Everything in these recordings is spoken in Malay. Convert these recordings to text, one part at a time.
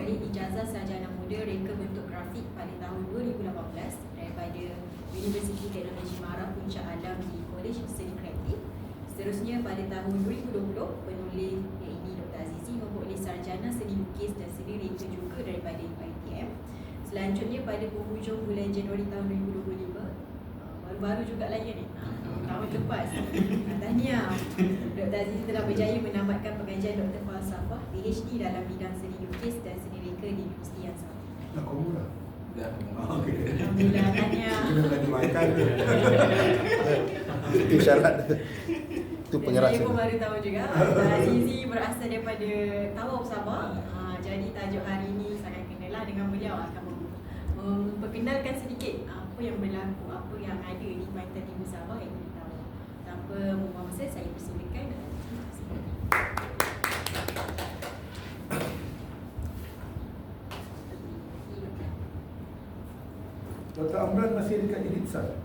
memperoleh ijazah sarjana muda reka bentuk grafik pada tahun 2018 daripada Universiti Teknologi Mara Puncak Alam di Kolej Seni Kreatif. Seterusnya pada tahun 2020, penulis iaitu Dr. Azizi memperoleh sarjana seni lukis dan seni reka juga daripada UiTM. Selanjutnya pada penghujung bulan Januari tahun 2025, baru-baru juga lah ya ni, tahun lepas, tahniah, Dr. Azizi telah berjaya menamatkan pengajian Dr. Falsafah PhD dalam bidang seni lukis dan seni reka di Universiti yang sama. Nak kau mula? Alhamdulillah, tahniah. Kita dah dimakan. Itu syarat. Itu pengeras. Saya pun baru tahu juga Dr. Azizi berasal daripada Tawau, Sabah. Jadi tajuk hari ini sangat kenalah dengan beliau, akan memperkenalkan sedikit apa yang berlaku, apa yang ada di Kuantan Timur Sabah yang kita tahu. Tanpa membuang masa, saya persilakan. Dr. Amran masih dekat Iritzal.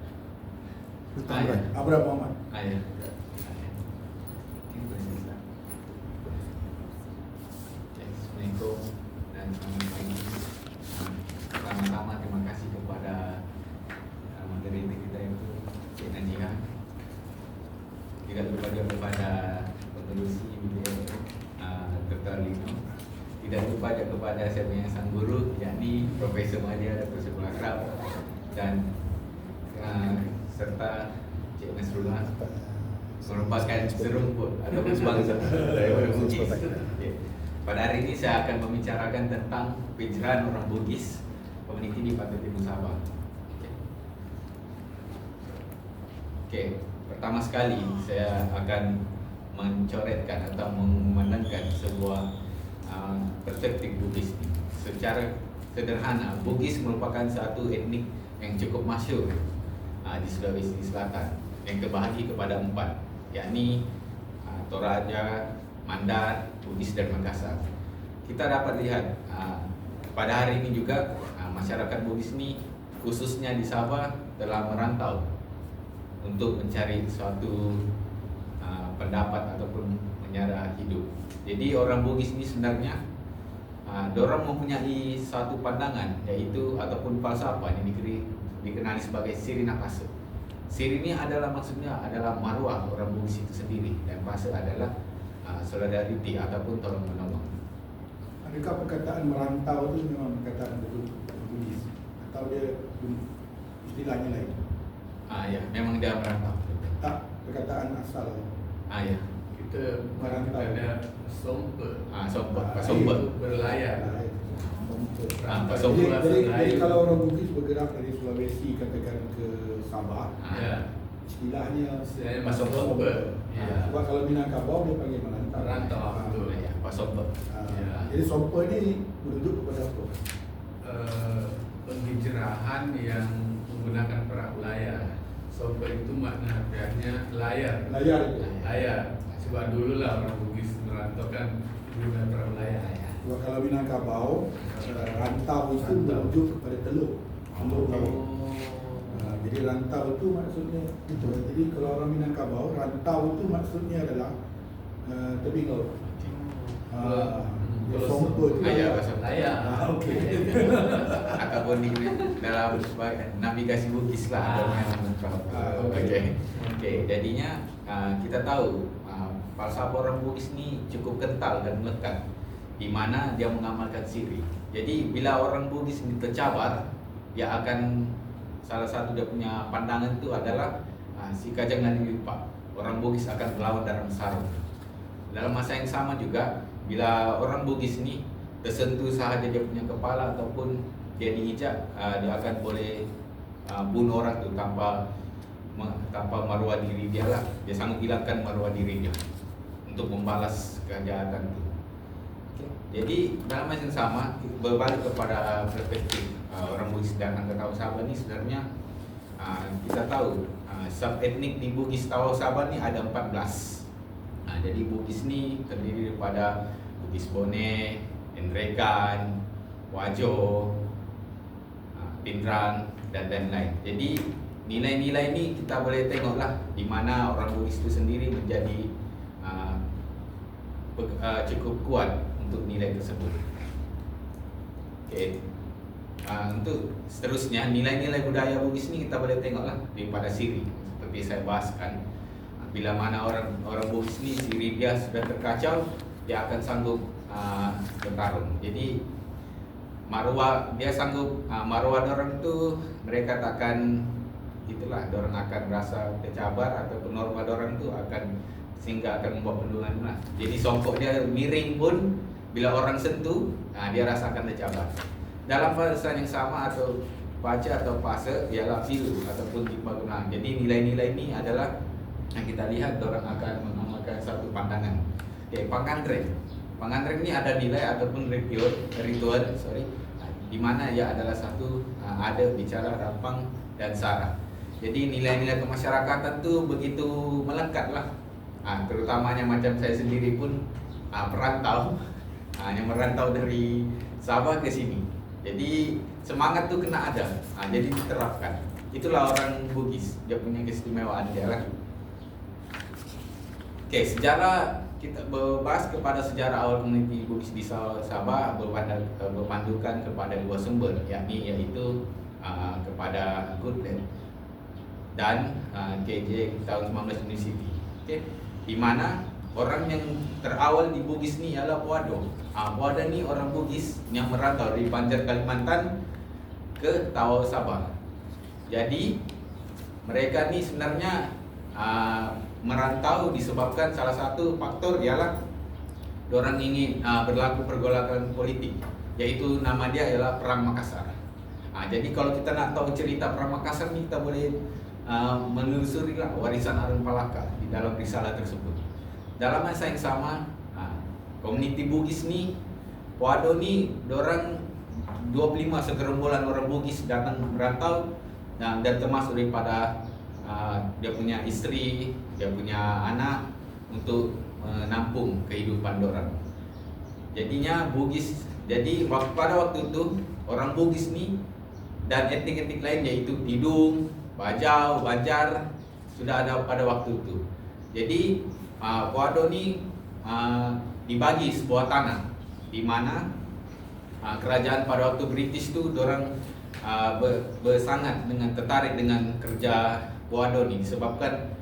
Dr. Amran. Abraham Muhammad. Ya. Assalamualaikum dan selamat pagi. Pertama-tama terima kasih kepada moderator kita itu Cik Najihah. Tidak lupa juga kepada pengerusi beliau Dr. Lino. Tidak lupa juga kepada saya punya sang guru, yakni Profesor Madya Dr. Syekh Akrab, dan serta Cik Nasrullah, merupakan serumput ataupun sebangsa daripada Bugis. Pada hari ini saya akan membicarakan tentang pencerahan orang Bugis komuniti di Pantai Timur Sabah. Okey, pertama sekali saya akan mencoretkan atau memandangkan sebuah perspektif Bugis ini. Secara sederhana, Bugis merupakan satu etnik yang cukup masyhur di Sulawesi Selatan, yang terbahagi kepada 4, yakni Toraja, Mandar, Bugis dan Makassar. Kita dapat lihat pada hari ini juga masyarakat Bugis ini khususnya di Sabah telah merantau untuk mencari suatu pendapat ataupun menyara hidup. Jadi orang Bugis ini sebenarnya dorang mempunyai suatu pandangan, yaitu ataupun falsafah yang dikenali sebagai siri nafase. Siri ini adalah maksudnya adalah marwah orang Bugis itu sendiri, dan fase adalah solidarity ataupun tolong menolong. Adakah perkataan merantau itu memang perkataan Bugis atau dia istilahnya lain? Ya, memang dia merantau. Tak, perkataan asal. Ya. Kita Merantau. pada somper. Somper. Berlayar. Jadi kalau orang Bugis bergerak dari Sulawesi katakan ke Sabah, Ya. istilahnya Saya masuk somper. Ya. Sebab kalau Minangkabau dia panggil merantau. Merantau, betul. Ya, Somper. Ya. Jadi somper ni merujuk kepada apa? Penghijrahan yang menggunakan perahu layar. Somper itu makna harfiahnya layar. Layar. Layar. Sebab dululah orang Bugis merantau kan menggunakan perahu layar. Sebab kalau Minangkabau, rantau itu merujuk kepada telur. Telur laut. Jadi rantau itu maksudnya itu. Jadi kalau orang Minangkabau, rantau itu maksudnya adalah tepi laut. Somper itu Ya, Layar. Okey. ataupun di dalam navigasi Bugis lah. Okey, jadinya kita tahu falsafah orang Bugis ni cukup kental dan melekat, di mana dia mengamalkan siri. Jadi bila orang Bugis ini tercabar, dia akan salah satu dia punya pandangan itu adalah jika jangan dilipat, orang Bugis akan melawan dalam sarung. Dalam masa yang sama juga, bila orang Bugis ini tersentuh sahaja dia punya kepala ataupun dia diinjak, dia akan boleh bunuh orang tu tanpa maruah diri dia lah. Dia sanggup hilangkan maruah diri dia untuk membalas kejahatan itu. Jadi dalam masa yang sama, berbalik kepada perspektif orang Bugis dan Tawau Sabah ni, sebenarnya kita tahu sub etnik di Bugis Tawau Sabah ni ada 14. Jadi Bugis ni terdiri daripada Bugis Bone, Endrekan, Wajo, Pindrang dan lain-lain. Jadi nilai-nilai ini kita boleh tengoklah di mana orang Bugis itu sendiri menjadi cukup kuat untuk nilai tersebut. Okey. Untuk seterusnya nilai-nilai budaya Bugis ni kita boleh tengoklah daripada Siri. Seperti saya bahaskan, bila mana orang Bugis ni Siri dia sudah terkacau, dia akan sanggup bertarung. Jadi maruah dia sanggup, maruah orang tu mereka takkan itulah, orang akan merasa tercabar ataupun norma orang tu akan sehingga akan membuat penurunan lah. Jadi songkok dia miring pun bila orang sentuh, dia rasakan tercabar. Dalam fasa yang sama atau baca atau fase ialah filu ataupun hikmah. Jadi nilai-nilai ini adalah yang kita lihat orang akan mengamalkan satu pandangan. Okay, pengandreng ini ada nilai ataupun ritual, di mana ia adalah satu ada bicara, rapang dan sarah. Jadi nilai-nilai kemasyarakatan tu begitu melekat lah. Terutamanya macam saya sendiri pun perantau, yang merantau dari Sabah ke sini. Jadi semangat tu kena ada, jadi diterapkan. Itulah orang Bugis, dia punya keistimewaan dia lah. Okey, sejarah kita berbahas kepada sejarah awal komuniti Bugis di Sabah berpandukan kepada dua sumber, iaitu kepada Goodland dan KJ tahun 19 University. Okey, di mana orang yang terawal di Bugis ni ialah Puado. Puado ni orang Bugis yang merantau dari Banjar Kalimantan ke Tawau Sabah. Jadi mereka ni sebenarnya merantau disebabkan salah satu faktor ialah orang ingin berlaku pergolakan politik, iaitu nama dia ialah Perang Makassar. Jadi kalau kita nak tahu cerita Perang Makassar ni, kita boleh menelusuri lah warisan Arun Palaka di dalam risalah tersebut. Dalam masa yang sama, komuniti Bugis ni, Puado ni, dorang 25 segerombolan orang Bugis datang merantau dan termasuk daripada dia punya isteri, dia punya anak untuk menampung kehidupan dorang. Jadinya Bugis, jadi pada waktu itu orang Bugis ni dan etnik-etnik lain iaitu Tidung, Bajau, Banjar sudah ada pada waktu itu. Jadi Puado ni dibagi sebuah tanah di mana kerajaan pada waktu British tu dorang bersangat dengan tertarik dengan kerja Puado ni disebabkan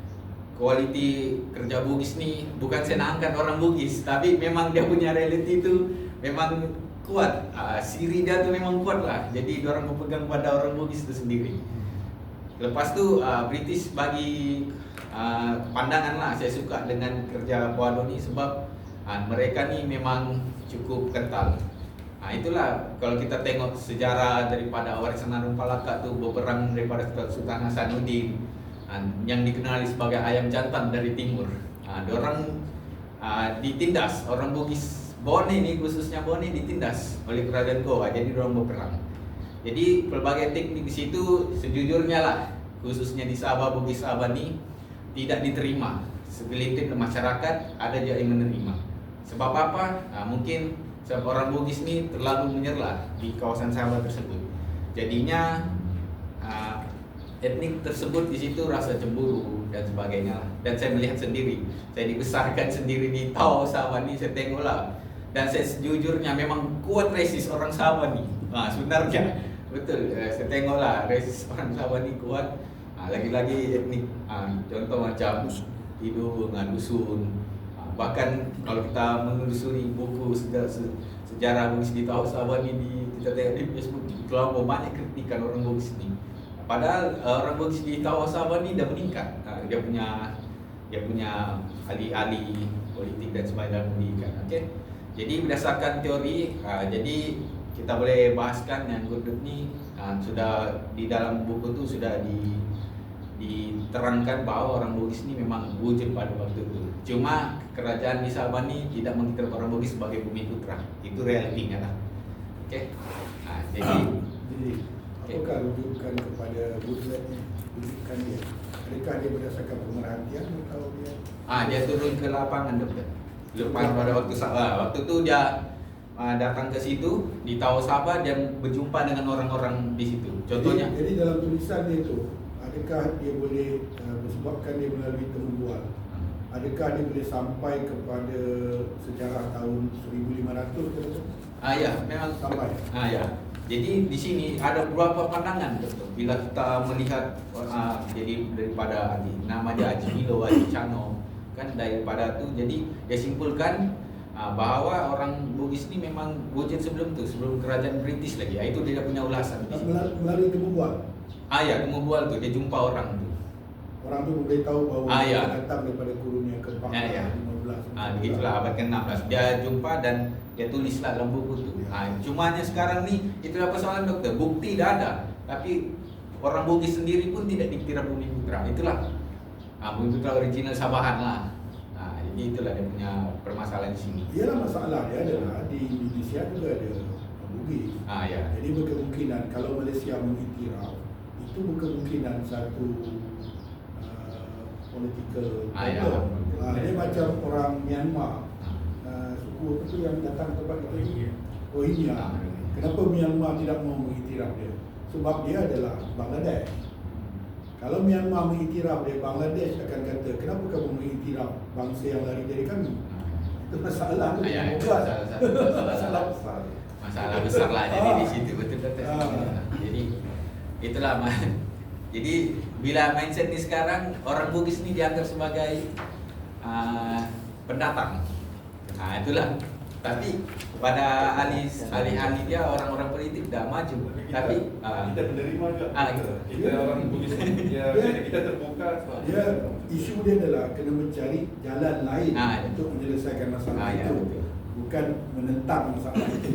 kualiti kerja Bugis ni bukan senangkan orang Bugis, tapi memang dia punya reality tu memang kuat. Siri dia tu memang kuat lah. Jadi dorang berpegang pada orang Bugis tu sendiri. Lepas tu British bagi pandangan lah. Saya suka dengan kerja Puado ni sebab mereka ni memang cukup kental. Itulah kalau kita tengok sejarah daripada warisan Arun Palaka tu berperang daripada Sultan Hasanuddin yang dikenali sebagai ayam jantan dari timur. Diorang ditindas, orang Bugis Bone ni khususnya Bone ditindas oleh kerajaan Goa, jadi diorang berperang. Jadi pelbagai teknik di situ sejujurnya lah, khususnya di Sabah, Bugis Sabah ni tidak diterima. Segelintir masyarakat ada je yang menerima. Sebab apa? Mungkin sebab orang Bugis ni terlalu menyerlah di kawasan Sabah tersebut. Jadinya etnik tersebut di situ rasa cemburu dan sebagainya. Dan saya melihat sendiri, saya dibesarkan sendiri di Tawau Sabah ni, saya tengoklah. Dan saya sejujurnya memang kuat resis orang Sabah ni. Sebenarnya betul, saya tengoklah resis orang Sabah ni kuat. Lagi-lagi etnik, contoh macam Tidung, Dusun. Bahkan kalau kita menelusuri buku sejarah Bugis di Tawau Sabah ni, kita tengok di Facebook, terlalu banyak kritikan orang Bugis ni. Padahal orang Bugis di Tawau Sabah ni dah meningkat. Dia punya ahli-ahli politik dan sebagainya pendidikan. Okey. Jadi berdasarkan teori, jadi kita boleh bahaskan yang Goodwood ni sudah di dalam buku tu sudah diterangkan bahawa orang Bugis ni memang wujud pada waktu itu. Cuma kerajaan di Sabah ni tidak menganggap orang Bugis sebagai bumi putra. Itu realitinya lah. Okey. Jadi apakah rujukan kepada Goodwood ni? Rujukan dia, adakah dia berdasarkan pemerhatian atau dia? Dia turun ke lapangan doktor. Lepas pada waktu Sabah, waktu tu dia datang ke situ di Tawau Sabah dan berjumpa dengan orang-orang di situ. Contohnya. Jadi dalam tulisan dia tu, adakah dia boleh disebabkan dia melalui temu bual? Adakah dia boleh sampai kepada sejarah tahun 1500 ke? Ya, memang sampai. ya. Jadi di sini ada beberapa pandangan betul. Bila kita melihat jadi daripada nama dia Haji Milo, Haji Cano kan daripada tu, jadi dia simpulkan bahawa orang Bugis ni memang wujud sebelum kerajaan British lagi. Itu dia punya ulasan. Melalui kebubuan. Ya, kemubual tu dia jumpa orang tu. Orang tu beritahu bahawa ya. dia datang daripada Kurunia Kembang 15. Begitulah abad ke-16. Dia jumpa dan dia tulislah dalam buku tu. Cumanya sekarang ni itulah persoalan doktor. Bukti dah ada, tapi orang Bugis sendiri pun tidak dikira Bumi Putra. Itulah Bumi Putra original Sabahan lah. Jadi itulah dia punya permasalahan di sini. Ialah masalah dia adalah di Indonesia juga ada Bugis. Ya. Jadi berkemungkinan kalau Malaysia mengiktiraf, itu berkemungkinan satu political problem. Dia macam orang Myanmar, suku apa tu yang datang tempat kita, Rohingya. Kenapa Myanmar tidak mau mengiktiraf dia? Sebab dia adalah Bangladesh. Kalau Myanmar mengiktiraf dia, Bangladesh akan kata, kenapa kamu mengiktiraf bangsa yang lari dari kami? Itu masalah tu. Masalah besar. Masalah besar lah. Jadi di situ betul-betul. Jadi itulah. Jadi bila mindset ni sekarang orang Bugis ni dianggap sebagai pendatang. Itulah. Tapi kepada ahli dia, orang-orang politik dah maju. Tapi kita menerima juga. Kita orang Bugis ni kita terbuka. Dia isu dia adalah kena mencari jalan lain untuk menyelesaikan masalah itu. Betul. Bukan menentang masalah itu.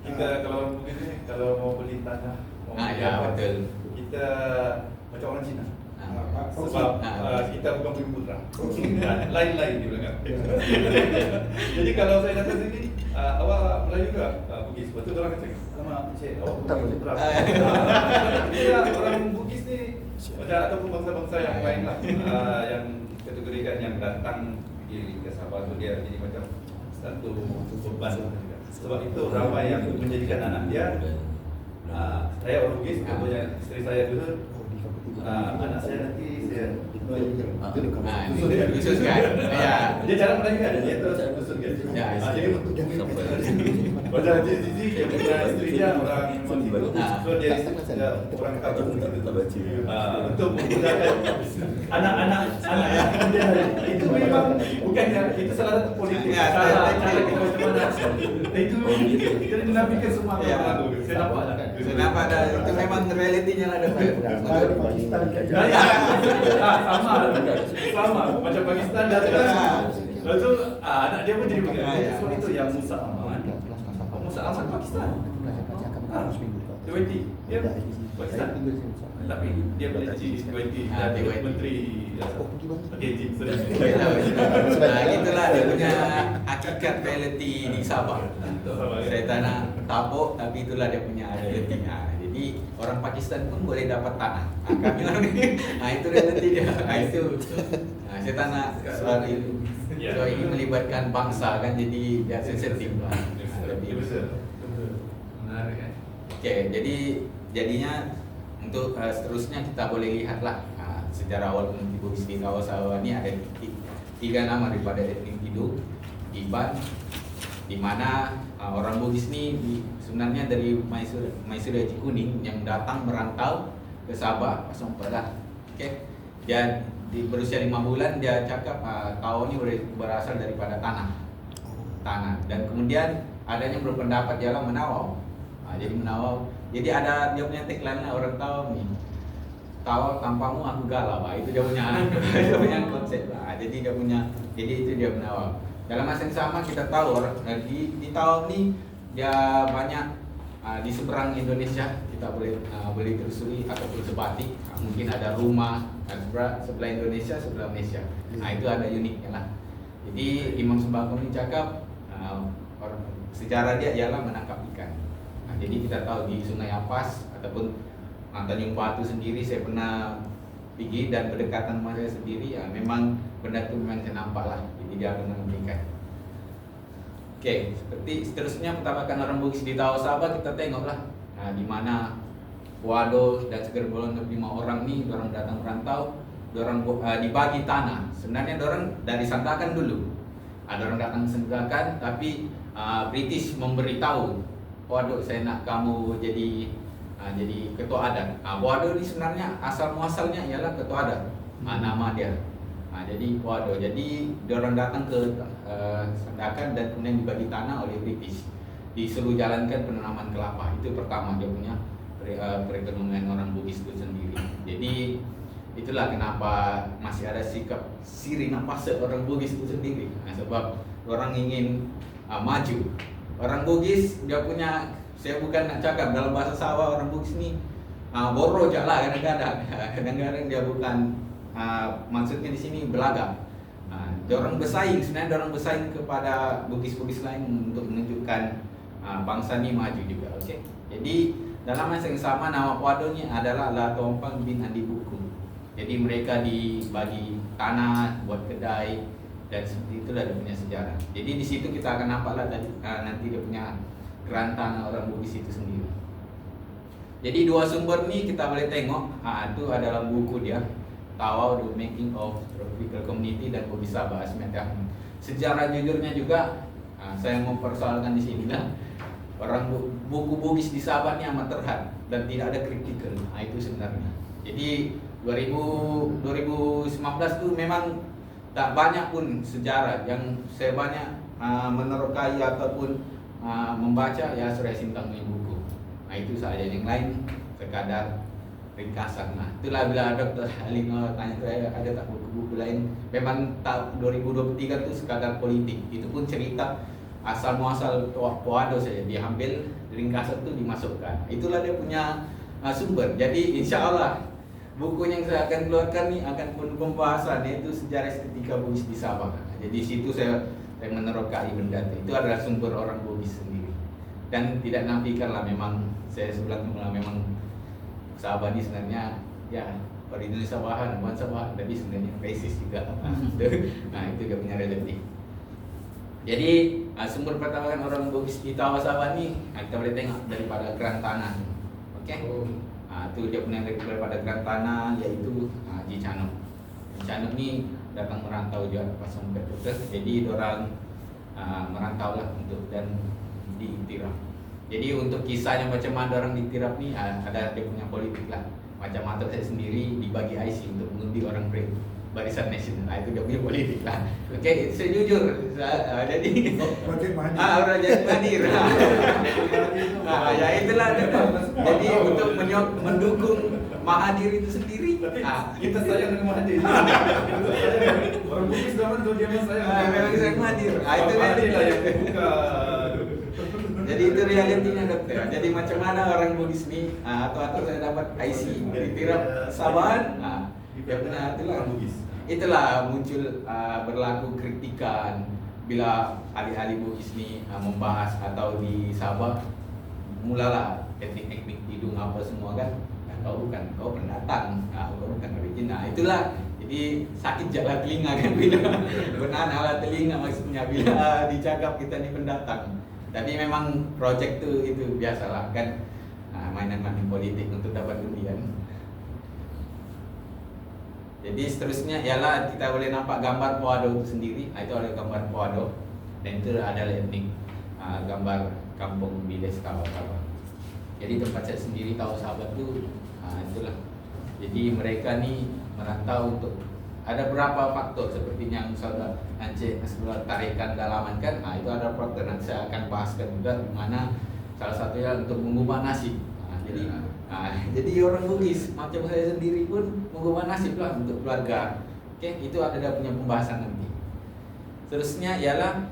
Kita kalau orang Bugis ni kalau mau beli tanah, mau beli betul. kita macam orang Cina. Sebab kita bukan Bumi Putra. Lain-lain di belakang. Jadi kalau saya datang sini, awak Melayu ke Bugis? Betul orang kata, alamak Encik, awak bukan Bumi Putra. Orang Bugis ni macam ataupun bangsa-bangsa yang lain lah, yang kategorikan yang datang ke Sabah tu dia jadi macam satu beban. Sebab itu ramai yang menjadikan anak dia. Saya orang Bugis, contohnya isteri saya dulu. Anak saya nanti saya khusus kan? Dia cara Melayu kan? Dia terus khusus kan? Jadi pada Zizi dia punya isteri dia orang Melayu. So dia orang kampung untuk memudahkan anak-anak itu memang bukan itu salah satu politik. Cara macam mana? Itu kita menafikan semua orang. Saya nampak dah. Itu memang realitinya lah doktor. Sama macam Pakistan dah ada. Lepas tu anak dia pun jadi begitu. So itu yang Musa Ahmad Pakistan. Kuwaiti. Dia Pakistan. Tapi dia boleh jadi Kuwaiti dan dia menteri Kejim sudah. Itulah dia punya hakikat reality di Sabah. Saya tak nak tapuk, tapi itulah dia punya reality. Jadi orang Pakistan pun boleh dapat tanah. Kami orang ni, itu reality dia. Itu saya tak nak soal itu. So ini melibatkan bangsa kan, jadi dia sensitif. Menarik kan? Jadi jadinya untuk seterusnya kita boleh lihatlah sejarah awal komuniti Bugis di kawasan ini ada tiga nama daripada etnik Tidu, Iban, di mana orang Bugis ni sebenarnya dari Maisuri Haji Kuning yang datang merantau ke Sabah sampai lah. Dia berusia 5 bulan dia cakap tahu ni berasal daripada tanah dan kemudian adanya berpendapat ialah menawau. Jadi menawau. Jadi ada dia punya tagline lah, orang tahu ni. Tahu tanpamu aku galau. Itu dia punya konsep lah. Jadi itu dia menawau. Dalam masa yang sama kita tahu di tahun ni dia banyak di seberang Indonesia kita boleh telusuri ataupun sebatik. Mungkin ada rumah sebelah Indonesia, sebelah Malaysia. Itu ada uniknya lah. Jadi Imam Sembako ini cakap sejarah dia ialah menangkap ikan. Jadi kita tahu di Sungai Ampas ataupun Tanjung Batu sendiri saya pernah pergi dan berdekatan sama saya sendiri. Memang benda itu memang saya nampak lah. Jadi dia akan menangkap ikan. Seperti seterusnya pertamakan orang Bugis di Tawau Sabah kita tengoklah di mana Wado dan segerombolan 5 orang ni, orang datang merantau, orang dibagi tanah. Sebenarnya orang dari Sandakan dulu. Ada orang datang Sandakan, tapi British memberitahu, waduh saya nak kamu jadi ketua adat. Waduh ini sebenarnya asal muasalnya ialah ketua adat, nama dia. Jadi waduh, jadi dia orang datang ke Sandakan dan kemudian dibagi tanah oleh British, disuruh jalankan penanaman kelapa. Itu pertama dia punya perekonomian orang Bugis itu sendiri. Jadi itulah kenapa masih ada sikap siri napase orang Bugis itu sendiri. Sebab orang ingin maju. Orang Bugis dia punya, saya bukan nak cakap dalam bahasa Sawah, orang Bugis ni boro je lah kadang-kadang. Kadang-kadang dia bukan maksudnya di sini belagak. Dia orang bersaing, sebenarnya dia orang bersaing kepada Bugis-Bugis lain untuk menunjukkan bangsa ni maju juga. Okey. Jadi dalam masa yang sama nama puadonya adalah La Tompang bin Andi Buku. Jadi mereka dibagi tanah buat kedai dan seperti itulah dia punya sejarah. Jadi di situ kita akan nampaklah tadi nanti dia punya kerantang orang Bugis itu sendiri. Jadi dua sumber ni kita boleh tengok, itu adalah buku dia, Tawau The Making of Tropical Community dan Bugis Sabah Asmita. Sejarah jujurnya juga saya mau persoalkan di sini lah. Orang buku Bugis di Sabah ni amat terhad dan tidak ada kritikal. Itu sebenarnya. Jadi 2019 tu memang tak banyak pun sejarah yang saya banyak menerokai ataupun membaca ya Surya Sintang punya buku. Itu saja, yang lain sekadar ringkasan. Itulah bila Dr. Halim tanya saya ada tak buku-buku lain. Memang tahun 2023 itu sekadar politik. Itu pun cerita asal muasal Puado saja, diambil ringkasan itu dimasukkan. Itulah dia punya sumber. Jadi insya Allah buku yang saya akan keluarkan ni akan penuh pembahasan, yaitu sejarah estetika Bugis di Sabah. Jadi situ saya menerokai benda itu adalah sumber orang Bugis sendiri. Dan tidak nafikanlah memang saya sebelum mula memang Sabah ni sebenarnya ya pada Indonesia Sabahan, bukan Sabah, tapi sebenarnya racist juga. Itu dia punya relatif. Jadi sumber pertambangan orang Bugis di Tawau Sabah ni kita boleh tengok daripada kerantangan. Okey. Itu dia punya daripada kerantangan, iaitu Haji Canuk. Canuk ni datang merantau juga pas sampai Putus. Jadi orang merantau lah untuk dan diiktiraf. Jadi untuk kisahnya macam mana orang diiktiraf ni ada dia punya politik lah. Macam mata saya sendiri dibagi IC untuk mengundi orang Barisan Nasional. Itu dia punya politik lah. Okey, saya jujur. Jadi Projek Mahathir. Projek Mahathir. Ya itulah dia. Jadi untuk mendukung Mahathir itu sendiri. Kita sayang dengan Mahathir. Orang Bugis zaman tu dia memang sayang. Memang sayang Mahathir. Itu Mahathir lah yang membuka. Jadi itu realitinya dokter. Jadi macam mana orang Bugis ni atau saya dapat IC ditirap Sabahan. Dia punya itulah Bugis. Itulah muncul berlaku kritikan bila ahli-ahli Bugis ni membahas atau di Sabah mulalah teknik-teknik hidung apa semua kan. Kau bukan, kau pendatang, kau bukan original. Itulah jadi sakit jalan telinga kan bila benar telinga maksudnya bila dicakap kita ni pendatang. Tapi memang projek tu itu biasalah kan mainan-mainan politik untuk dapat undian. Jadi seterusnya ialah kita boleh nampak gambar Puado itu sendiri. Itu ada gambar Puado dan itu adalah etnik gambar kampung Biles Tawau Sabah. Jadi tempat saya sendiri Tawau Sabah tu itulah. Jadi mereka ni merantau untuk ada beberapa faktor seperti yang saudara Encik Nasrullah tarikan dalaman kan. Itu ada faktor nanti saya akan bahaskan juga di mana salah satunya untuk mengubah nasib. Jadi orang Bugis macam saya sendiri pun mengubah nasib lah untuk keluarga. Okey, itu ada dia punya pembahasan nanti. Seterusnya ialah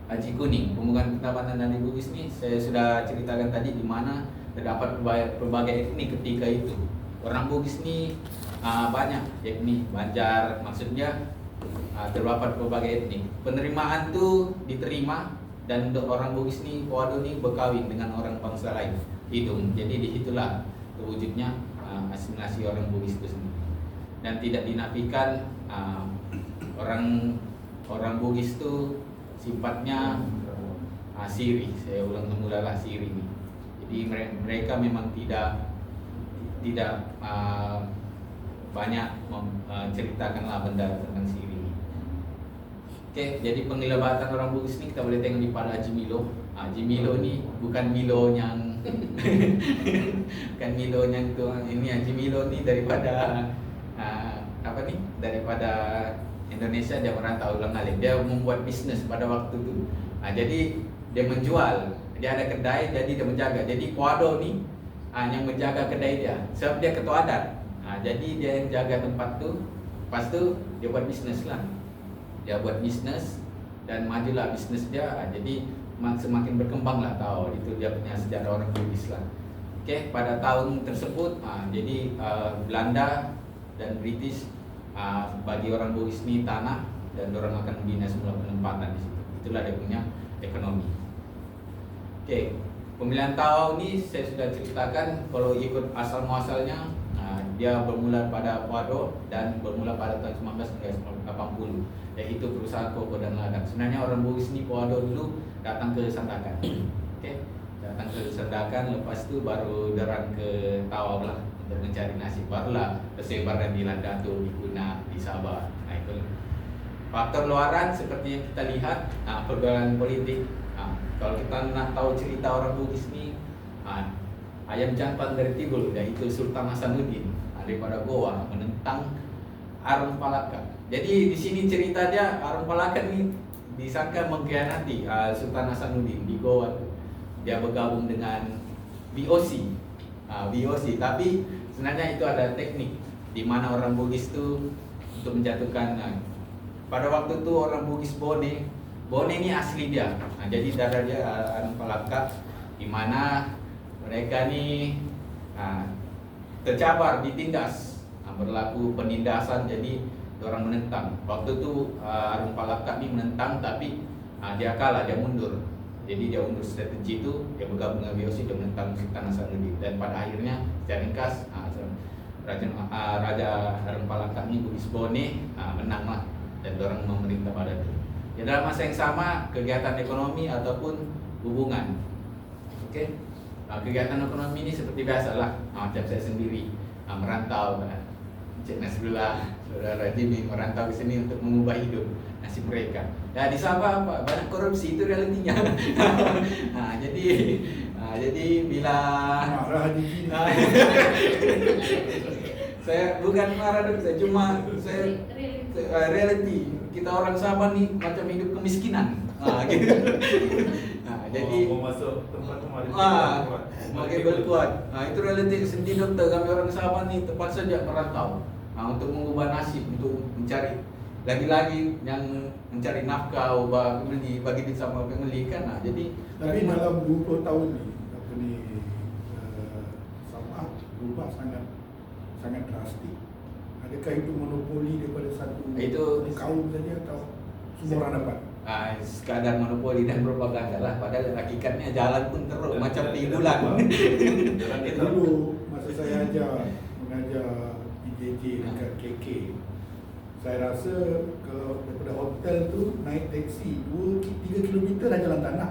Haji Kuning, pembukaan pendapatan dari Bugis ni saya sudah ceritakan tadi di mana terdapat berbagai etnik ketika itu. Orang Bugis ni banyak etnik Banjar, maksudnya terdapat berbagai etnik. Penerimaan tu diterima dan untuk orang Bugis ni Puado ni berkahwin dengan orang bangsa lain. Hidung. Jadi disitulah terwujudnya asimilasi orang Bugis itu sendiri. Dan tidak dinafikan orang Bugis itu sifatnya siri. Saya ulang semula siri ini. Jadi mereka memang tidak banyak menceritakanlah benda tentang siri ini. Oke, jadi penglibatan orang Bugis ni kita boleh tengok di pada Haji Milo. Haji Milo ni bukan Milo yang bukan Milo yang tu. Ini Haji Milo ni daripada apa ni? Daripada Indonesia, dia merantau ulang alik. Dia membuat bisnes pada waktu tu. Jadi dia menjual. Dia ada kedai, jadi dia menjaga. Jadi Puado ni yang menjaga kedai dia. Sebab dia ketua adat. Jadi dia yang jaga tempat tu. Lepas tu dia buat bisnes lah. Dia buat bisnes dan majulah bisnes dia. Jadi semakin berkembang lah tahu. Itu dia punya sejarah orang Bugis lah. Okey, pada tahun tersebut jadi Belanda dan British bagi orang Bugis ni tanah dan orang akan membina semula penempatan di situ. Itulah dia punya ekonomi. Okey, pemilihan Tawau ni saya sudah ceritakan. Kalau ikut asal muasalnya, dia bermula pada Puado dan bermula pada tahun 1980, yaitu perusahaan koko dan ladang. Sebenarnya orang Bugis ni Puado dulu datang ke Sandakan. Okey, datang ke Sandakan, lepas tu baru derang ke Tawau lah untuk mencari nasib. Barulah persebaran di Landatu, di Kuna, di Sabah. Itu faktor luaran seperti yang kita lihat, pergaulan politik. Kalau kita nak tahu cerita orang Bugis ni, ayam jantan dari Tibul, yaitu Sultan Hasanuddin daripada Goa menentang Arum Palakat. Jadi di sini cerita dia, Arum Palakat ni disangka mengkhianati Sultan Hasanuddin di Goa. Dia bergabung dengan BOC, tapi sebenarnya itu ada teknik di mana orang Bugis tu untuk menjatuhkan. Pada waktu tu orang Bugis Bone ni asli dia. Jadi darah dia Arum Palakat, di mana mereka ni tercabar, ditindas, berlaku penindasan. Jadi orang menentang. Waktu tu Arum Palakat ni menentang, tapi dia kalah, dia mundur. Jadi dia undur strategi itu, dia bergabung dengan BOC, dia menentang Sultan Hasanuddin. Dan pada akhirnya secara ringkas Raja Arum Palakat ni Bugis Bone menanglah dan orang memerintah pada itu. Ya, dalam masa yang sama kegiatan ekonomi ataupun hubungan. Okey. Kegiatan ekonomi ini seperti biasalah. Macam saya sendiri merantau, Cik Nasrullah, Saudara Jimmy merantau ke sini untuk mengubah hidup nasib mereka. Ya, di Sabah banyak korupsi, itu realitinya. Jadi bila marah di sini. Saya bukan marah, saya cuma reality. Kita orang Sabah ni macam hidup kemiskinan. Gitu. Jadi mau masuk tempat kemarin makin berkuat. Itu realiti sendiri dokter. Kami orang Sabah ni terpaksa saja merantau untuk mengubah nasib, untuk mencari lagi-lagi yang mencari nafkah, ubah family, bagi duit sama family kan. Jadi Tapi dalam 20 tahun ni Sabah berubah sangat drastik. Adakah itu monopoli daripada satu kaum saja atau semua orang dapat? Sekadar monopoli dan propaganda lah. Padahal hakikatnya jalan pun teruk macam timbulan. Dulu masa saya mengajar PJJ dekat KK, saya rasa kalau daripada hotel tu naik teksi 2-3 km dah jalan tanah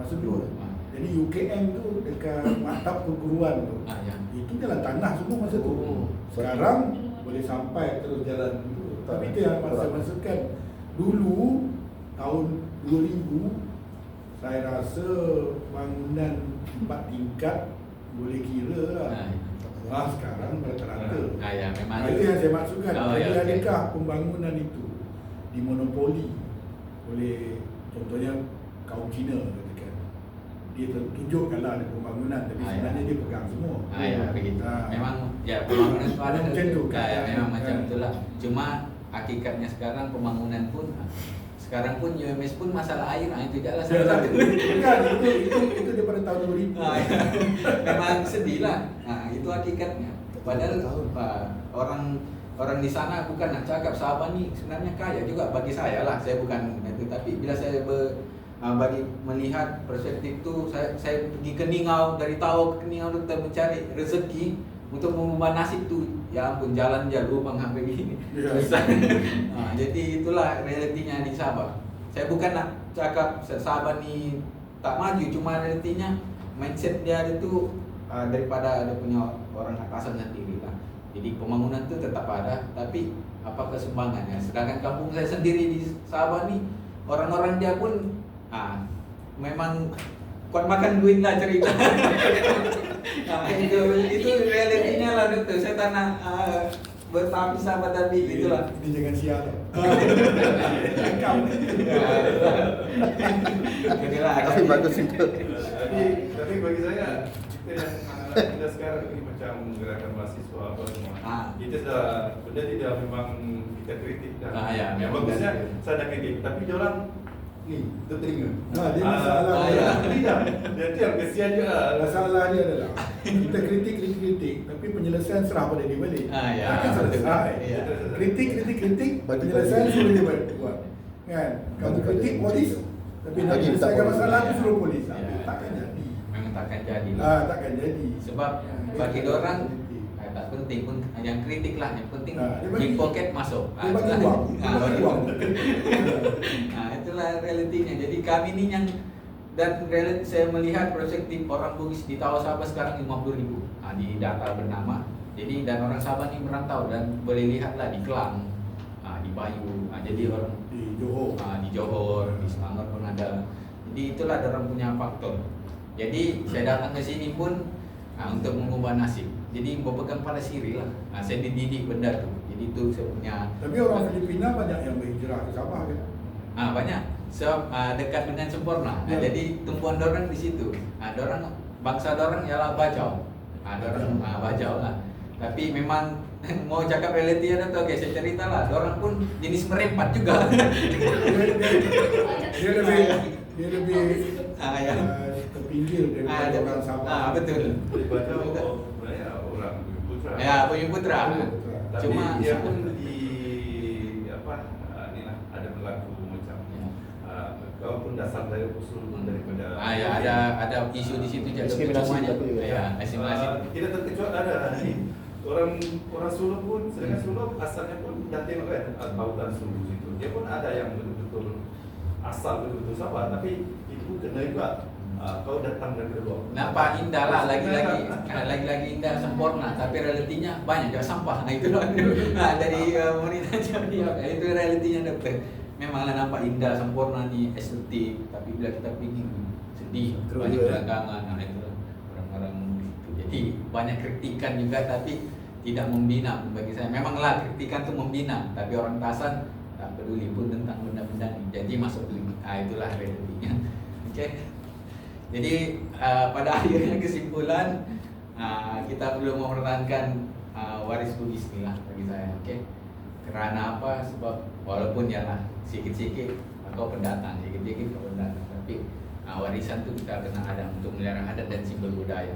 masa dulu. Jadi UKM tu dekat maktab perguruan tu, itu jalan tanah semua masa tu. Sekarang boleh sampai terus jalan tu. Tapi itu yang saya maksudkan. Dulu tahun 2000 saya rasa bangunan 4 tingkat boleh kira lah. Sekarang rata-rata. Ya, memang Itu yang saya maksudkan. Jadi adakah okay. pembangunan itu dimonopoli oleh contohnya kaum Cina katakan. Dia tunjukkanlah ada pembangunan, tapi sebenarnya dia pegang semua. Begitu. Memang pembangunan itu ada macam tu. Memang macam itulah. Cuma hakikatnya sekarang pembangunan pun sekarang pun UMS pun masalah air, itu jelas salah satu. Itu daripada tahun 2000. Memang sedih lah. Itu hakikatnya. Padahal orang di sana bukan nak cakap Sabah ni sebenarnya kaya juga bagi saya lah. Saya bukan itu, tapi bila saya bagi melihat perspektif tu, saya pergi ke Ningau, dari Tawau ke Ningau untuk mencari rezeki untuk mengubah nasib tu. Ya ampun, jalan je lubang hampir gini. Jadi itulah realitinya di Sabah. Saya bukan nak cakap Sabah ni tak maju, cuma realitinya mindset dia itu daripada ada punya orang atasan sendiri lah. Jadi pembangunan itu tetap ada, tapi apakah sumbangannya? Sedangkan kampung saya sendiri di Sabah nih, orang-orang dia pun memang kuat makan duit lah cerita. itu realitinya lah dokter. Saya tanah bertahap Sabah tadi itulah. Ini jangan sial. Tapi bagus itu. Tapi bagi saya kita sekarang ini macam gerakan mahasiswa apa semua. Kita sudah benda tidak memang kita kritik dan yang bagusnya saya ada kritik, tapi dia orang ni tertelinga. Dia masalah. Tidak. Dia tu yang kesian juga. Masalah dia adalah kita kritik, tapi penyelesaian serah pada dia balik. Takkan selesai. Kritik, penyelesaian suruh dia buat. Kan? Kamu kritik polis, tapi nak menyelesaikan masalah tu suruh polis. Takkan jadi. Memang takkan jadi. Takkan jadi. Sebab bagi orang tak penting pun yang kritik lah, yang penting di poket masuk. Dia bagi uang. Itulah realitinya. Jadi kami ni yang dan saya melihat perspektif orang Bugis di Tawau Sabah sekarang 50.000 di data bernama. Jadi dan orang Sabah ni merantau dan boleh lihatlah di Kelang, di Bayu, jadi orang di Johor, di Johor, di Selangor pun ada. Jadi itulah orang punya faktor. Jadi saya datang ke sini pun untuk mengubah nasib. Jadi berpegang pada siri lah. Saya dididik benda tu. Jadi itu saya punya. Tapi orang Filipina banyak yang berhijrah ke Sabah kan? Banyak. So dekat dengan Sempurna. Jadi tumpuan dorang di situ. Dorang bangsa dorang ialah Bajau. Dorang Bajau lah. Tapi memang mau cakap realiti ada tu, saya cerita lah. Dorang pun jenis merempat juga. Dia lebih terpinggir daripada orang Sabah. Betul. Bajau sebenarnya orang Putra. Bumi Putra. Tapi Cuma dia pun di ni lah ada berlaku macam kau pun dasar dari usul daripada ada isu di situ jaga percumanya. Asimilasi. Tidak terkecuali ada orang Sulu pun, sedangkan Sulu asalnya pun dah tengok kan pautan Sulu situ. Dia pun ada yang betul-betul asal betul-betul Sabah, tapi itu kena juga kau datang dari luar. Nampak indah lah, lagi-lagi indah sempurna, tapi realitinya banyak juga sampah. Itu dari pemerintah jadi itu realitinya dokter. Memanglah nampak indah sempurna nih estetik, tapi bila kita pergi sedih, banyak belakangan. Itulah orang-orang itu. Jadi banyak kritikan juga, tapi tidak membina bagi saya. Memanglah kritikan itu membina, tapi orang Tasan tak peduli pun tentang benda-benda ini. Jadi masuk dulu. Itulah realitinya. Oke. Jadi pada akhirnya kesimpulan kita perlu mempertahankan waris Bugis ni lah bagi saya. Oke. Kerana apa? Sebab walaupun ialah sikit-sikit kau pendatang, sikit-sikit kau pendatang, tapi warisan tu kita kena ada untuk melihara adat dan simbol budaya.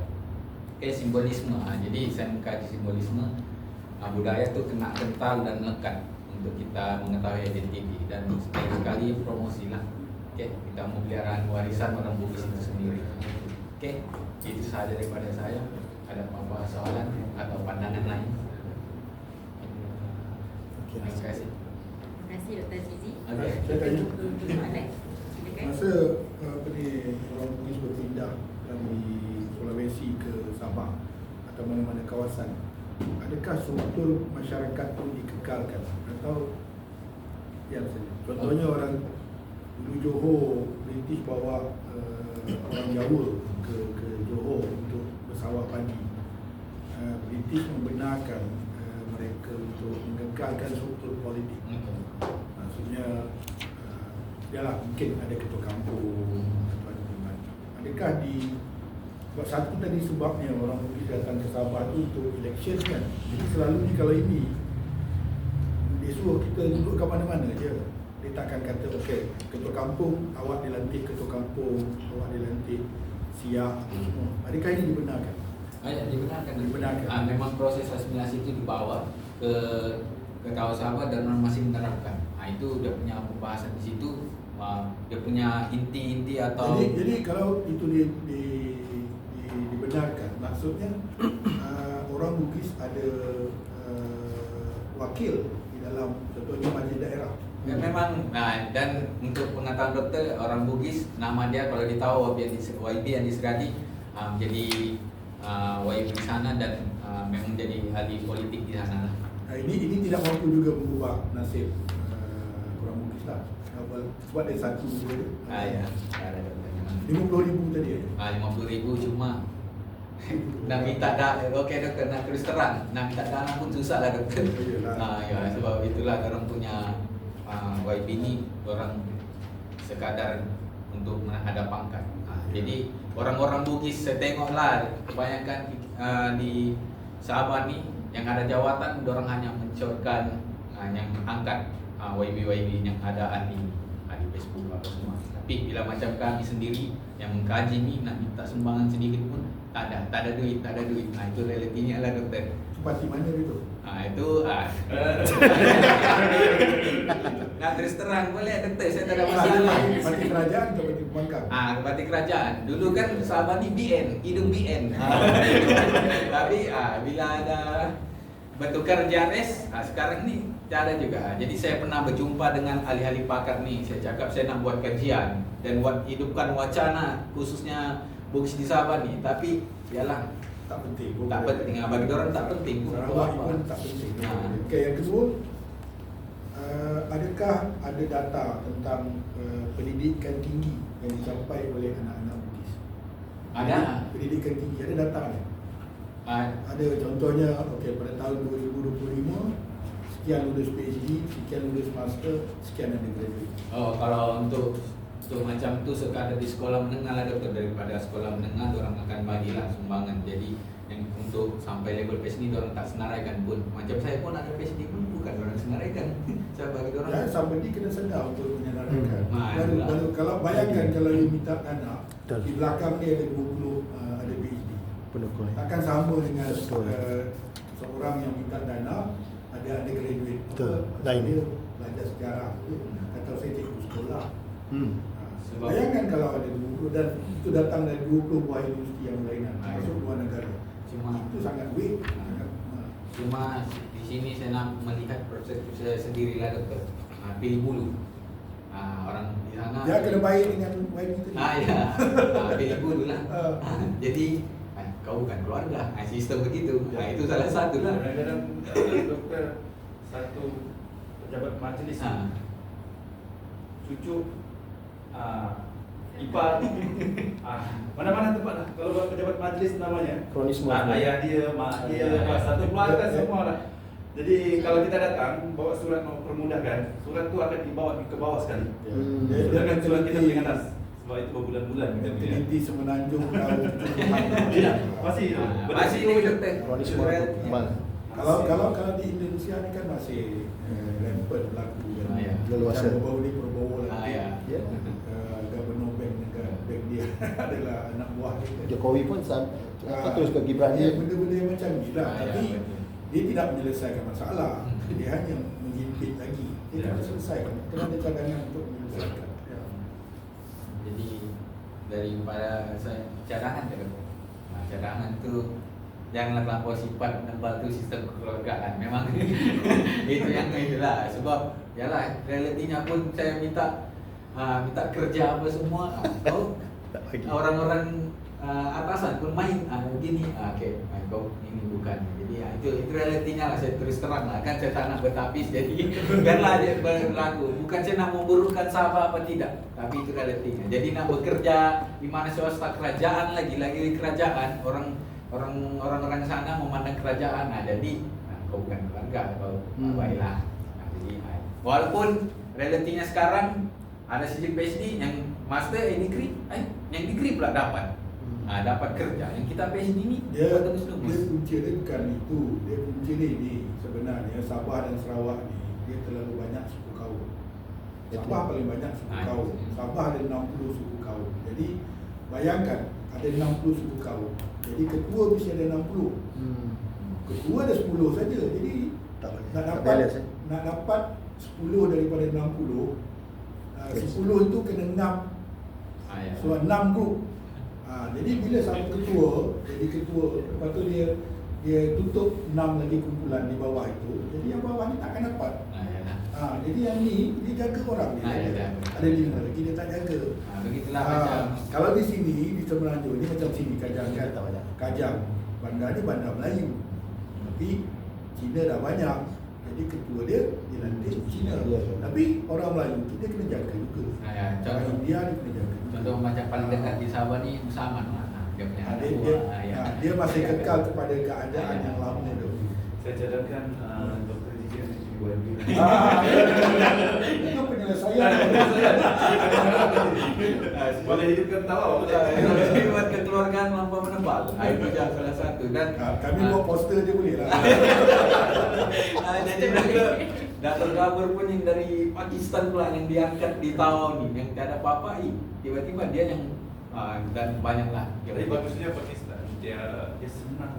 Oke, simbolisme. Jadi saya mengkaji simbolisme budaya tu kena kental dan lekat untuk kita mengetahui identiti dan sekali promosi lah. Oke, kita mau peliharaan warisan orang Bugis itu sendiri. Oke, itu saja daripada saya. Ada apa-apa soalan atau pandangan lain? Terima kasih. Terima kasih Dr. Zizi. Saya tanya. Soalan. Silakan. Masa orang Bugis berpindah dari Sulawesi ke Sabah atau mana-mana kawasan, adakah struktur masyarakat itu dikekalkan atau yang saja? Contohnya orang dulu Johor, British bawa orang Jawa ke Johor untuk bersawah padi. British membenarkan mereka untuk mengekalkan struktur politik. Maksudnya yalah mungkin ada ketua kampung atau ada mana. Adakah di sebab satu tadi sebabnya orang Bugis datang ke Sabah tu untuk election kan. Jadi selalunya kalau ini dia suruh kita duduk kat mana-mana je. Dia takkan kata okey, ketua kampung awak dilantik ketua kampung, awak dilantik siap semua. Adakah ini dibenarkan? Dibenarkan. Memang proses asimilasi itu dibawa ke Tawau Sabah dan orang masih menerapkan. Itu dia punya pembahasan di situ. Dia punya inti-inti atau jadi kalau itu dibenarkan, maksudnya orang Bugis ada wakil di dalam contohnya majlis daerah. Ya, memang, dan untuk pengetahuan dokter, orang Bugis nama dia kalau ditahu YB Andi Seradi menjadi YB di sana dan memang jadi ahli politik di sana lah. Ini tidak mampu juga mengubah nasib orang Bugis lah. Sebab ada satu dia. Ya, ada memang. 50,000 tadi. 50,000 cuma nak minta okey doktor, nak terus terang, nak minta dana pun susah lah doktor. Ya, sebab itulah orang punya YB ni orang sekadar untuk ada pangkat. Jadi orang-orang Bugis saya tengoklah kebanyakan di Sabah ni yang ada jawatan, orang hanya mencorkan yang angkat YB yang ada di Facebook apa semua. Tapi bila macam kami sendiri yang mengkaji ni nak minta sumbangan sedikit pun tak ada duit. Itu realitinya lah doktor. Parti mana itu? Itu nak terus terang boleh doktor, saya tak ada masalah. Parti kerajaan atau parti pembangkang? Parti kerajaan. Dulu kan Sabah ni BN, hidung BN. Tapi bila ada bertukar JRS, sekarang ni tak ada juga. Jadi saya pernah berjumpa dengan ahli-ahli pakar ni. Saya cakap saya nak buat kajian dan hidupkan wacana khususnya Bugis di Sabah ni. Tapi yalah, tak penting. tak penting. Bagi orang tak penting. Sarawak pun tak penting. Okey, yang kedua, adakah ada data tentang pendidikan tinggi yang dicapai oleh anak-anak Bugis? Ada. Pendidikan tinggi, ada data ni? Ada contohnya, okey, pada tahun 2025 sekian lulus PhD, sekian lulus master, sekian undergraduate. Kalau untuk macam tu sekadar di sekolah menengah lah doktor, daripada sekolah menengah orang akan bagilah sumbangan. Jadi yang untuk sampai level PhD orang tak senaraikan pun. Macam saya pun ada PhD pun bukan orang senaraikan. Saya bagi orang. Ya, sampai ni kena sedar untuk menyenaraikan. Baru kalau bayangkan kalau dia minta dana, di belakang dia ada 20 ada PhD. Takkan sama dengan seorang yang minta dana ada undergraduate. Lain dia belajar sejarah. Kata saya cikgu sekolah. Bayangkan kalau ada 20 dan itu datang dari 20 buah universiti yang berlainan, masuk luar negara. Itu sangat weak. Cuma di sini saya nak melihat proses saya sendirilah doktor. Pilih bulu. Orang di sana. Ya, kena baik dengan YB tadi. Ya. Pilih bulu lah. Jadi kau bukan keluarga, sistem begitu. Itu salah satu lah. Kadang-kadang doktor satu pejabat majlis cucu ipar mana-mana tempat lah. Kalau buat pejabat majlis namanya Kronisme. ayah dia, mak dia, satu keluarga semua lah. Jadi kalau kita datang bawa surat mau permudahkan, surat tu akan dibawa ke bawah sekali. Sedangkan surat kita paling atas. Sebab itu berbulan-bulan kita punya. Teliti semenanjung tahu. Iya, masih doktor. Kronisme. Kalau di Indonesia ni kan masih rampant berlaku kan. Leluasa. Berbau ni berbau lagi. Ya. Gubernur bank dia adalah anak buah dia. Jokowi pun terus ke Gibran dia. Benda-benda yang macam ni lah. Tapi dia tidak menyelesaikan masalah. Dia hanya mengimpit lagi. Dia tidak selesaikan. Kena ada cadangan untuk menyelesaikan. Jadi daripada saya cadangan kan, cadangan tu janganlah terlampau sifat membantu sistem kekeluargaan. Memang itu yang itulah. Sebab yalah realitinya pun saya minta kerja apa semua. Kau orang-orang atasan pun main begini. Okey, kau ini bukan. Jadi itu realitinya lah. Saya terus terang lah. Kan saya tak nak bertapis. Jadi biarlah dia berlaku. Bukan saya nak memburukan Sabah apa tidak, tapi itu realitinya. Jadi nak bekerja di mana swasta kerajaan lagi kerajaan, orang-orang sana memandang kerajaan. Jadi kau bukan keluarga, kau baiklah. Jadi walaupun realitinya sekarang ada sijil PhD yang master degree, yang degree pula dapat. Dapat kerja. Yang kita PhD ni dia punca dia bukan itu. Dia punca ni sebenarnya Sabah dan Sarawak ni dia terlalu banyak suku kaum. Sabah paling banyak suku kaum. Sabah ada 60 suku kaum. Jadi bayangkan ada 60 suku kaum. Jadi ketua mesti ada 60. Ketua ada 10 saja. Jadi nak dapat 10 daripada 60, 10 itu kena 6. So 6 grup. Jadi bila satu ketua jadi ketua, lepas tu dia tutup 6 lagi kumpulan di bawah itu. Jadi yang bawah ni takkan dapat. Jadi yang ni dia jaga orang dia. Ada 5 lagi dia tak jaga. Begitulah macam kalau di sini di Semenanjung ni macam sini Kajang kan. Kajang bandar ni bandar Melayu. Tapi Cina dah banyak. Jadi ketua dia dilantik Cina. Ya. Tapi orang Melayu tu dia kena jaga juga. Ya, Orang contoh India dia kena jaga. contoh macam paling dekat di Sabah ni Musaman lah. Dia punya anak Dia, buah. Ya. dia masih kekal kepada keadaan yang lama tu. Saya cadangkan Dr. Jiji yang jadi YB. Itu penyelesaian. Boleh hidupkan tawa. Buat kekeluargaan melampau menebal. Itu je salah satu dan Kami buat poster je boleh lah. jadi dah terkabur pun yang dari Pakistan pula yang diangkat di tahun ni yang tak ada apa-apa tiba-tiba dia yang dan banyaklah. Jadi bagusnya Pakistan dia senang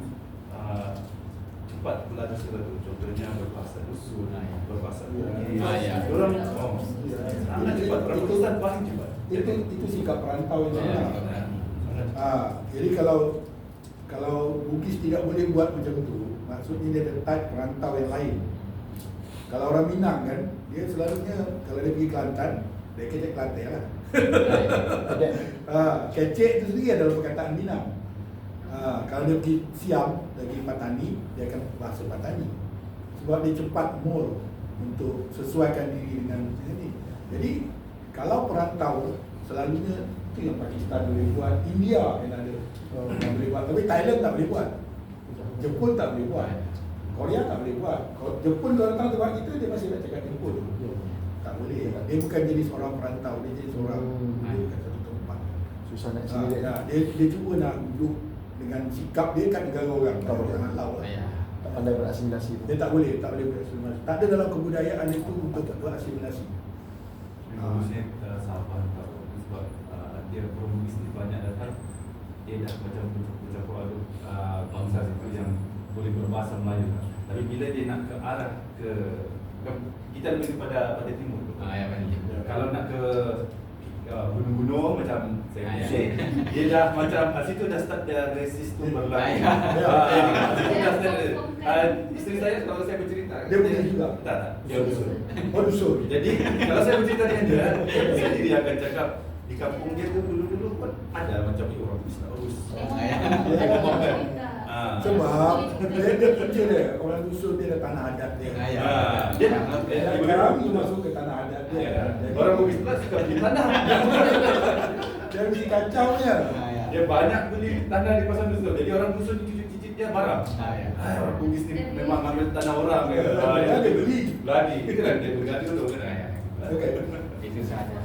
cepat belajar sesuatu. Contohnya berbahasa dusun, berbahasa Bugis. Ya. Orang sangat cepat. Orang Pakistan paling cepat. Itu sikap perantau yang Ya, sebenar. Jadi kalau Bugis tidak boleh buat macam tu, maksudnya dia ada type perantau yang lain. Kalau orang Minang kan, dia selalunya kalau dia pergi Kelantan, dia kecek Kelantan lah. Ada. Kecek itu sendiri adalah perkataan Minang. Kalau dia pergi Siam, dia pergi Patani, dia akan bahasa Patani. Sebab dia cepat more untuk sesuaikan diri dengan ini. Jadi kalau perantau selalunya itu yang Pakistan boleh buat, India yang ada yang boleh buat, tapi Thailand tak boleh buat, Jepun tak boleh buat, Korea tak boleh buat. Jepun kalau datang tempat kita dia masih nak cakap Jepun, tak boleh. Dia bukan jadi seorang perantau, dia jadi seorang duduk kat satu tempat. Susah nak sendiri. Dia cuba nak duduk dengan sikap dia kat negara orang, Tak boleh. jangan halau lah. Ya. Tak pandai berasimilasi. Dia tak boleh berasimilasi. Tak ada dalam kebudayaan itu untuk berasimilasi. Bagusnya Sabah tahu sebab dia Bugis ni banyak datang. Dia dah macam ucap-ucap bangsa itu yang boleh berbahasa Melayu. Tapi bila dia nak ke arah kita lebih kepada timur. Ya, betul. Kalau nak ke gunung-gunung macam saya Ya. pusing, dia dah macam situ dah start dia resist tu berlaku. Ya. Situ dah start. Isteri saya kalau saya bercerita, Dia boleh juga? Tak, dia dusun. Oh, dusun. Jadi kalau saya bercerita dengan dia, saya sendiri akan cakap di kampung dia tu dulu-dulu pun ada macam orang Islam urus. Sebab dia kerja dia, orang dusun dia ada tanah adat dia. Dia Kami masuk ke tanah adat dia. Jadi, orang Bugis pula suka beli tanah. dia mesti kacaunya. Dia banyak beli tanah di pasar dusun. Jadi orang dusun cicit-cicit dia marah. Orang Bugis ni memang ambil tanah orang. Dia beli. Lagi. Itu kan dia bergaduh dulu kan. Okey. Itu saja.